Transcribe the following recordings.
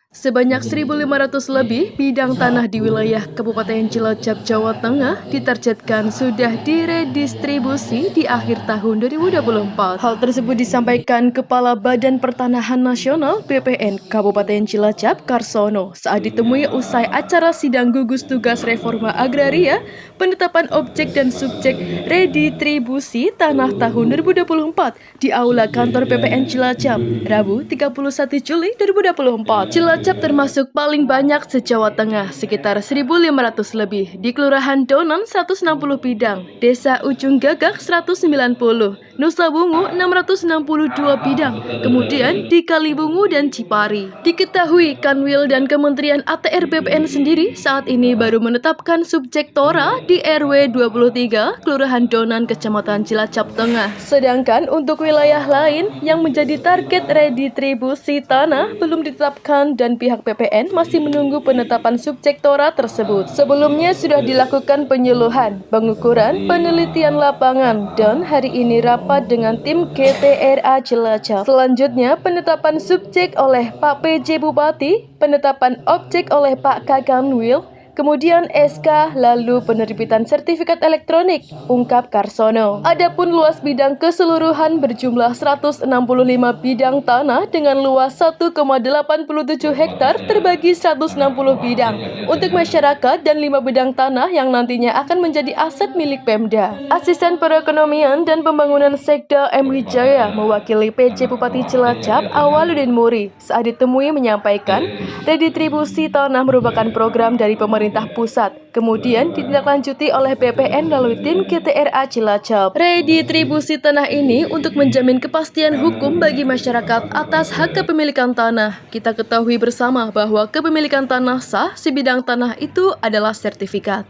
Sebanyak 1.500 lebih bidang tanah di wilayah Kabupaten Cilacap, Jawa Tengah ditargetkan sudah diredistribusi di akhir tahun 2024. Hal tersebut disampaikan Kepala Badan Pertanahan Nasional BPN Kabupaten Cilacap, Karsono, saat ditemui usai acara sidang gugus tugas reforma agraria, penetapan objek dan subjek redistribusi tanah tahun 2024 di Aula Kantor BPN Cilacap, Rabu 31 Juli 2024. Cilacap termasuk paling banyak se-Jawa Tengah, sekitar 1.500 lebih, di Kelurahan Donon 160 bidang, Desa Ujung Gagak 190, Nusa Bungu 662 bidang, kemudian di Kalibungu dan Cipari. Diketahui Kanwil dan Kementerian ATR BPN sendiri saat ini baru menetapkan subjek Tora di RW 23, Kelurahan Donan, Kecamatan Cilacap Tengah. Sedangkan untuk wilayah lain yang menjadi target redistribusi tanah belum ditetapkan dan pihak BPN masih menunggu penetapan subjek Tora tersebut. Sebelumnya sudah dilakukan penyuluhan, pengukuran, penelitian lapangan, dan hari ini rapat dengan tim GTRA Cilacap. Selanjutnya penetapan subjek oleh Pak PJ Bupati, penetapan objek oleh Pak Kakanwil, kemudian SK, lalu penerbitan sertifikat elektronik, ungkap Karsono. Adapun luas bidang keseluruhan berjumlah 165 bidang tanah dengan luas 1,87 hektar terbagi 160 bidang untuk masyarakat dan 5 bidang tanah yang nantinya akan menjadi aset milik Pemda. Asisten Perekonomian dan Pembangunan Sekda M. Wijaya mewakili PJ Bupati Cilacap, Awaludin Muri, saat ditemui menyampaikan redistribusi tanah merupakan program dari pemerintah pusat, kemudian ditindaklanjuti oleh BPN melalui tim GTRA Cilacap. Redistribusi tanah ini untuk menjamin kepastian hukum bagi masyarakat atas hak kepemilikan tanah. Kita ketahui bersama bahwa kepemilikan tanah sah sebidang tanah itu adalah sertifikat.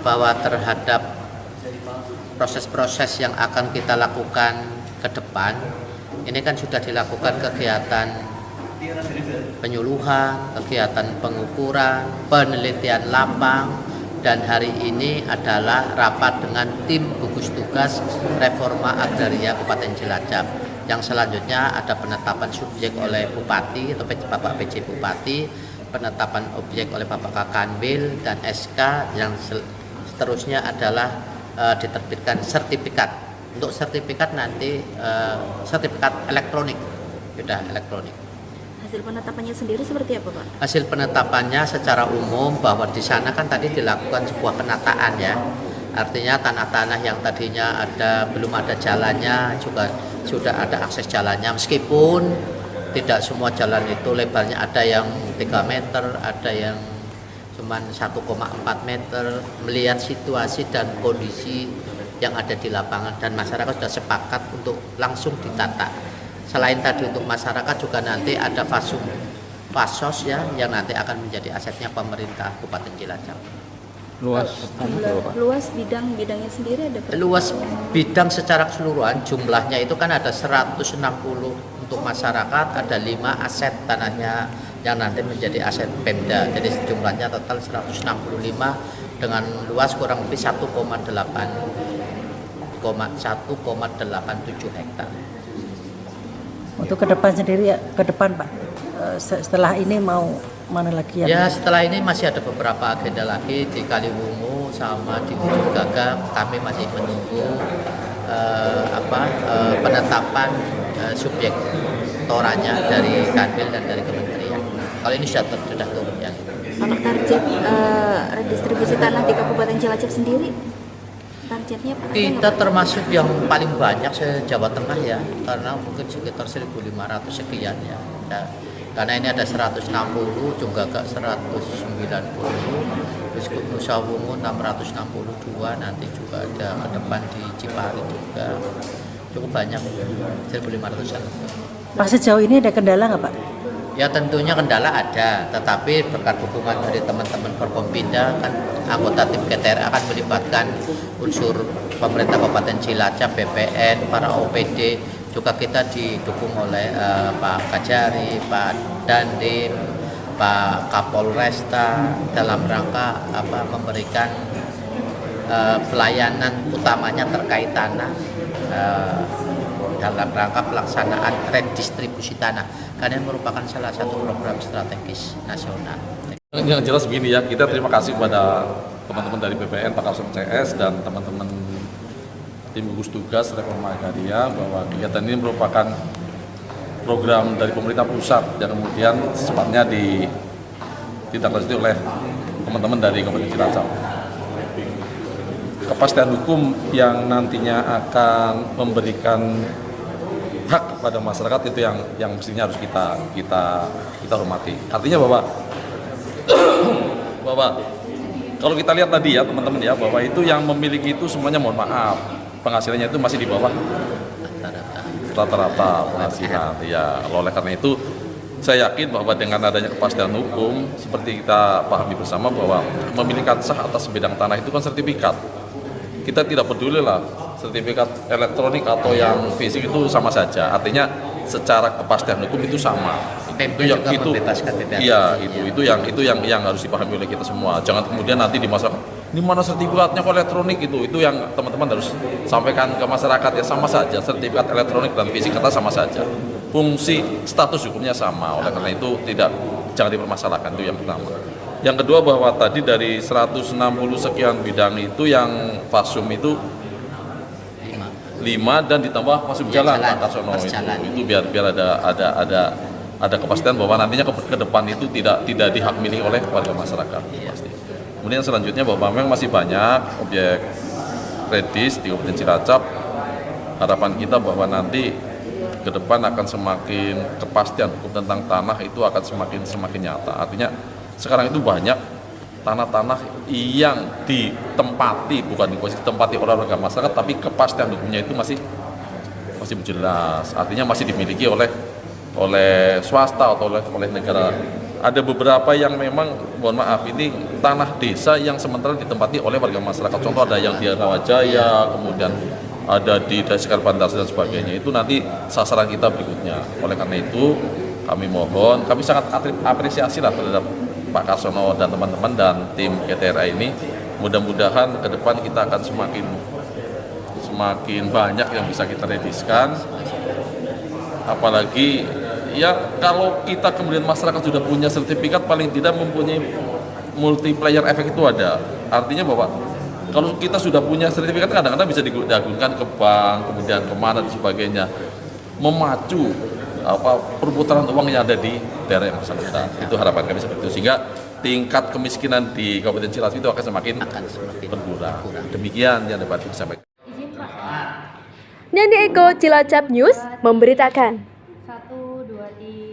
Bahwa terhadap proses-proses yang akan kita lakukan ke depan, ini kan sudah dilakukan kegiatan penyuluhan, kegiatan pengukuran, penelitian lapang, dan hari ini adalah rapat dengan tim gugus tugas reforma agraria Kabupaten Cilacap. Yang selanjutnya ada penetapan subjek oleh Bupati atau Bapak PJ Bupati, penetapan objek oleh Bapak Kakanwil dan SK, yang seterusnya adalah diterbitkan sertifikat. Untuk sertifikat nanti sertifikat elektronik, sudah elektronik. Hasil penetapannya sendiri seperti apa, Pak? Hasil penetapannya secara umum bahwa di sana kan tadi dilakukan sebuah penataan ya. Artinya tanah-tanah yang tadinya belum ada jalannya juga sudah ada akses jalannya, meskipun tidak semua jalan itu lebarnya, ada yang 3 meter, ada yang cuma 1,4 meter. Melihat situasi dan kondisi yang ada di lapangan dan masyarakat sudah sepakat untuk langsung ditata. Selain tadi untuk masyarakat juga nanti ada fasos ya, yang nanti akan menjadi asetnya pemerintah Kabupaten Cilacap. Luas bidangnya sendiri ada berapa? Luas bidang secara keseluruhan jumlahnya itu kan ada 160 untuk masyarakat, ada 5 aset tanahnya yang nanti menjadi aset Pemda. Jadi jumlahnya total 165 dengan luas kurang lebih 1,87 hektar. Untuk ke depan sendiri ya, ke depan Pak, setelah ini mau mana lagi ya? Setelah ini masih ada beberapa agenda lagi di Kalibungu sama di Ujung Gagak. Kami masih menunggu penetapan subjek toranya dari Kanwil dan dari Kementerian. Kalau ini sudah turun ya. Untuk target redistribusi tanah di Kabupaten Cilacap sendiri, targetnya apa? Kita termasuk yang paling banyak se-Jawa Tengah ya, karena mungkin sekitar 1.500 sekian ya. Karena ini ada 160, juga Gagak 190, terus Nusa Bungu 662, nanti juga ada ke depan di Cipari juga. Cukup banyak, 1.500-an. Pak, sejauh ini ada kendala nggak Pak? Ya tentunya kendala ada, tetapi berkat dukungan dari teman-teman Forkompinda, kan anggota tim GTRA akan melibatkan unsur pemerintah Kabupaten Cilacap, BPN, para OPD, juga kita didukung oleh Pak Kajari, Pak Dandim, Pak Kapolresta dalam rangka memberikan pelayanan utamanya terkait tanah dalam rangka pelaksanaan redistribusi tanah. karena ini merupakan salah satu program strategis nasional. Yang jelas begini ya, kita terima kasih kepada teman-teman dari BPN, Pak Kapsul CS, dan teman-teman tim gugus tugas reforma agraria bahwa kegiatan ini merupakan program dari pemerintah pusat yang kemudian secepatnya ditindaklanjuti oleh teman-teman dari Kabupaten Cilacap. Kepastian hukum yang nantinya akan memberikan hak kepada masyarakat itu yang mestinya harus kita hormati. Artinya bahwa kalau kita lihat tadi ya teman-teman ya, bahwa itu yang memiliki itu semuanya, mohon maaf, penghasilannya itu masih di bawah rata-rata penghasilan ya. Oleh karena itu saya yakin bahwa dengan adanya kepastian hukum seperti kita pahami bersama bahwa memiliki sah atas sebidang tanah itu kan sertifikat. Kita tidak peduli lah sertifikat elektronik atau yang fisik itu sama saja. Artinya secara kepastian hukum itu sama. Tempo juga membebaskan tidak. Iya, itu yang harus dipahami oleh kita semua. Jangan kemudian nanti di masyarakat, ini mana sertifikatnya kok elektronik itu yang teman-teman harus sampaikan ke masyarakat ya, sama saja sertifikat elektronik dan fisik kata sama saja. Fungsi status hukumnya sama. Oleh karena itu jangan dipermasalahkan, itu yang pertama. Yang kedua bahwa tadi dari 160 sekian bidang itu yang fasum itu 5 dan ditambah fasum jalan Pak Karsono itu biar ada kepastian bahwa nantinya ke depan itu tidak dihak miliki oleh warga masyarakat. Pasti. Kemudian selanjutnya bahwa memang masih banyak objek redis di Kabupaten Cilacap. Harapan kita bahwa nanti ke depan akan semakin kepastian hukum tentang tanah itu akan semakin nyata. Artinya sekarang itu banyak tanah-tanah yang ditempati, bukan ditempati oleh warga masyarakat, tapi kepastian hukumnya itu masih jelas. Artinya masih dimiliki oleh swasta atau oleh negara. Ada beberapa yang memang, mohon maaf, ini tanah desa yang sementara ditempati oleh warga masyarakat. Contoh ada yang di Rawajaya, kemudian ada di Desa Bandarsi dan sebagainya. Itu nanti sasaran kita berikutnya. Oleh karena itu kami mohon, kami sangat apresiasi lah terhadap Pak Karsono dan teman-teman dan tim GTRA ini. Mudah-mudahan ke depan kita akan semakin banyak yang bisa kita rediskan. Apalagi ya kalau kita kemudian masyarakat sudah punya sertifikat, paling tidak mempunyai multiplier efek itu ada. Artinya bahwa kalau kita sudah punya sertifikat kadang-kadang bisa diagunkan ke bank, kemudian kemana dan sebagainya, memacu perputaran uang yang ada di daerah yang bersangkutan. Itu harapan kami seperti itu, sehingga tingkat kemiskinan di Kabupaten Cilacap itu akan semakin berkurang. Demikian yang dapat disampaikan. Nandi Eko, Cilacap News memberitakan. 1, 2, 3.